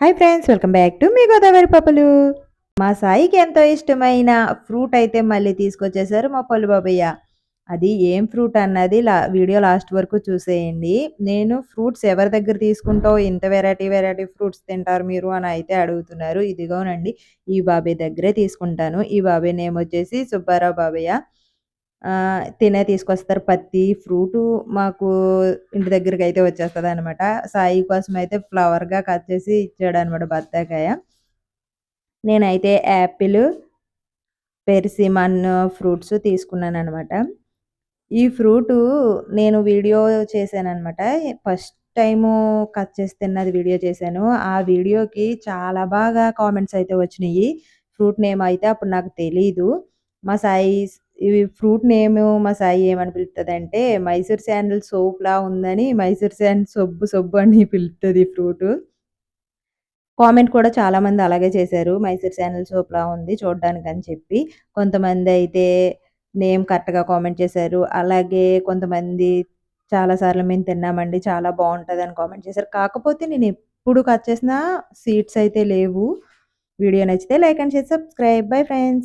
Hi friends, welcome back to మీ గోదావరి పప్పులు. మా సాయికి ఎంతో ఇష్టమైన ఫ్రూట్ అయితే మళ్ళీ తీసుకొచ్చేసారు మా పల్లు బాబయ్య. అది ఏం ఫ్రూట్ అన్నది వీడియో లాస్ట్ వరకు చూసేయండి. నేను ఫ్రూట్స్ ఎవరి దగ్గర తీసుకుంటావు, ఇంత వెరైటీ వెరైటీ ఫ్రూట్స్ తింటారు మీరు అని అయితే అడుగుతున్నారు. ఇదిగోనండి, ఈ బాబాయ్ దగ్గరే తీసుకుంటాను. ఈ బాబాయ్ నేమ్ వచ్చేసి సుబ్బారావు బాబయ్య. తినే తీసుకొస్తారు. ప్రతి ఫ్రూటు మాకు ఇంటి దగ్గరకైతే వచ్చేస్తదనమాట. సాయి కోసం అయితే ఫ్లవర్‌గా కట్ చేసి ఇచ్చాడనమాట బత్తాకాయ. నేనైతే యాపిలు, పెర్సిమన్ ఫ్రూట్స్ తీసుకున్నాననమాట. ఈ ఫ్రూటు నేను వీడియో చేశాననమాట. ఫస్ట్ టైము కట్ చేసి తిన్నది వీడియో చేశాను. ఆ వీడియోకి చాలా బాగా కామెంట్స్ అయితే వచ్చినియి. ఫ్రూట్ నేమ్ అయితే అప్పుడు నాకు తెలీదు. మా సాయి ఇవి ఫ్రూట్ నేము మా సాయి ఏమని పిలుస్తదంటే, మైసూర్ శాండిల్ సోప్‌లా ఉందని మైసూర్ శాండిల్ సొబ్బు సొబ్బు అని పిలుస్తది ఫ్రూటు. కామెంట్ కూడా చాలామంది అలాగే చేశారు. మైసూర్ శాండిల్ సోప్‌లా ఉంది చూడ్డానికని చెప్పి. కొంతమందయితే నేమ్ కరెక్ట్‌గా కామెంట్ చేశారు. అలాగే కొంతమంది చాలా సార్లు మేము తిన్నామండి, చాలా బావుంటదని కామెంట్ చేశారు. కాకపోతే నేనెప్పుడు కట్ చేసినా సీడ్స్ అయితే లేవు. వీడియో నచ్చితే like and share, subscribe. Bye friends.